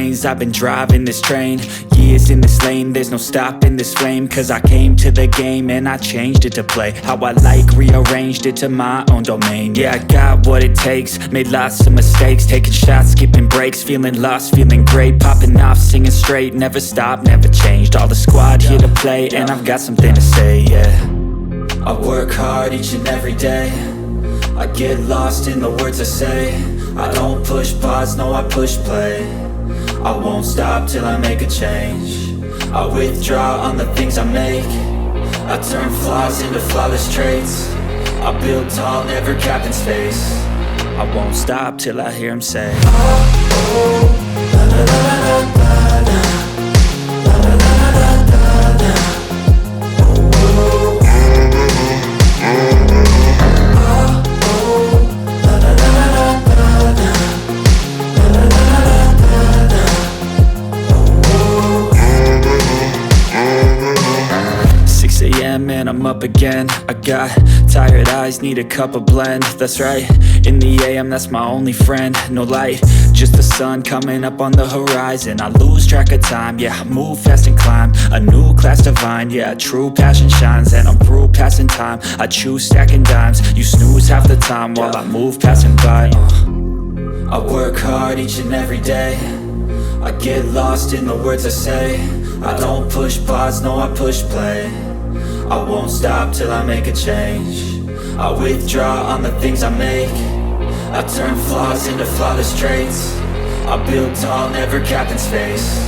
lanes, I've been driving this train. Years in this lane, there's no stopping this flame. Cause I came to the game and I changed it to play how I like, rearranged it to my own domain. Yeah, I got what it takes, made lots of mistakes, taking shots, skipping breaks, feeling lost, feeling great, popping off, singing straight, never stopped, never changed. All the squad here to play, and I've got something to say, yeah. I work hard each and every day, I get lost in the words I say. I don't push pause, no I push play. I won't stop till I make a change. I withdraw on the things I make. I turn flaws into flawless traits. I build tall, never capped in space. I won't stop till I hear him say, oh, oh, la la la la la la. And I'm up again. I got tired eyes, need a cup of blend. That's right, in the AM, that's my only friend. No light, just the sun coming up on the horizon. I lose track of time, yeah, I move fast and climb a new class divine, yeah, true passion shines. And I'm through passing time, I choose stacking dimes. You snooze half the time while I move passing by. I work hard each and every day, I get lost in the words I say. I don't push pause, no I push play. I won't stop till I make a change. I withdraw on the things I make. I turn flaws into flawless traits. I build tall, never capped in space.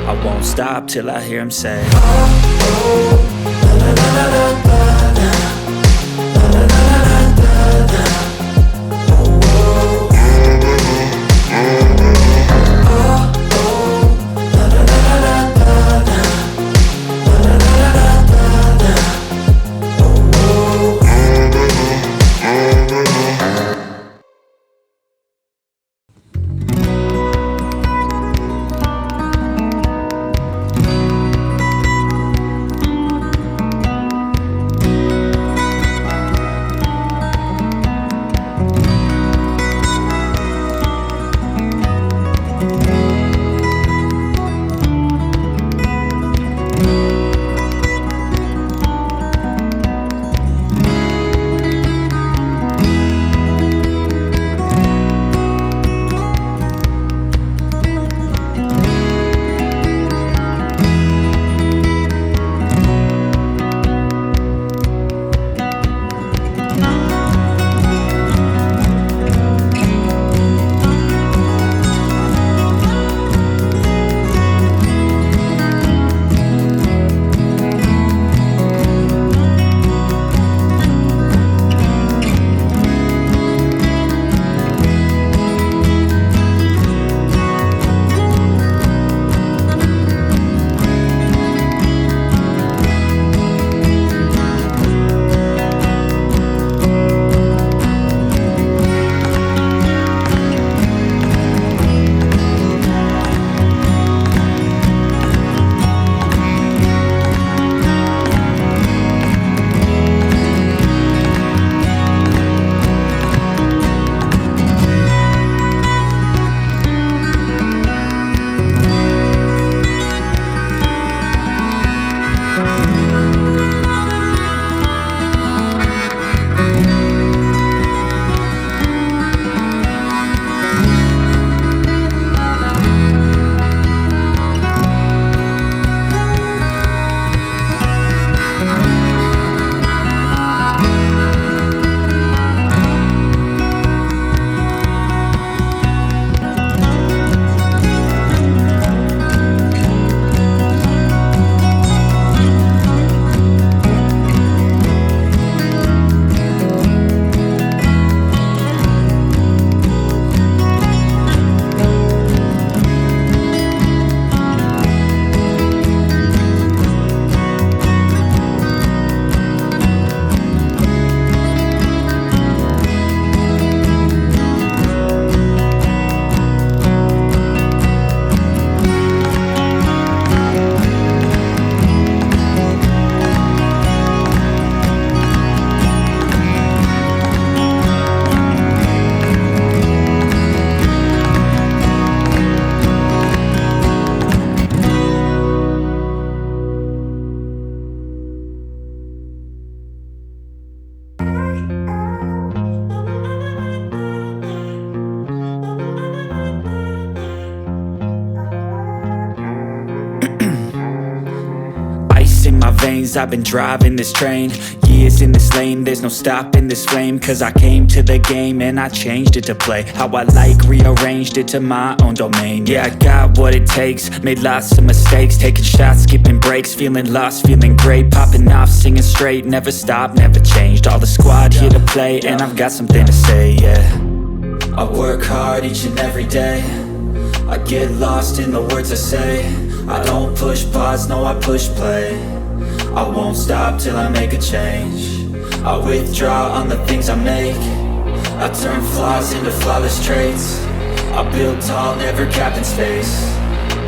I won't stop till I hear him say, oh, oh, la la la la la la. La la la la la la. Oh, oh. Oh, oh, la la la la la la. La la la la la. veins, I've been driving this train. Years in this lane, there's no stopping this flame. Cause I came to the game and I changed it to play how I like, rearranged it to my own domain. Yeah, I got what it takes, made lots of mistakes, taking shots, skipping breaks, feeling lost, feeling great, popping off, singing straight, never stopped, never changed. All the squad here to play, and I've got something to say, yeah. I work hard each and every day, I get lost in the words I say. I don't push pause, no I push play. I won't stop till I make a change. I withdraw on the things I make. I turn flaws into flawless traits. I build tall, never capped in space.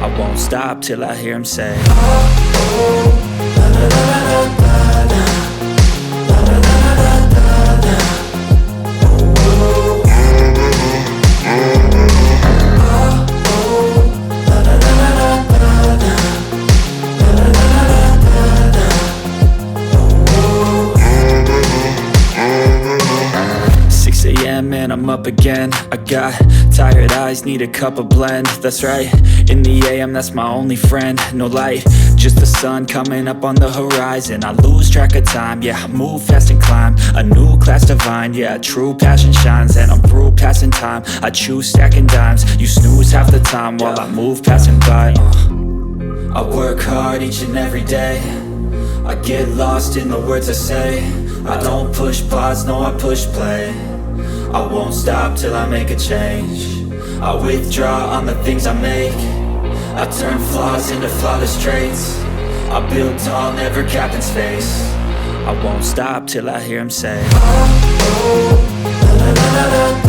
I won't stop till I hear him say, oh, oh, la, la, la, la, la, la. And I'm up again. I got tired eyes, need a cup of blend. That's right, in the AM, that's my only friend. No light, just the sun coming up on the horizon. I lose track of time, yeah, I move fast and climb a new class divine, yeah, true passion shines. And I'm through passing time, I choose stacking dimes. You snooze half the time while I move passing by. I work hard each and every day, I get lost in the words I say. I don't push pause, no I push play. I won't stop till I make a change. I withdraw on the things I make. I turn flaws into flawless traits. I build tall, never capped in space. I won't stop till I hear him say, oh, oh, la, la, la, la, la.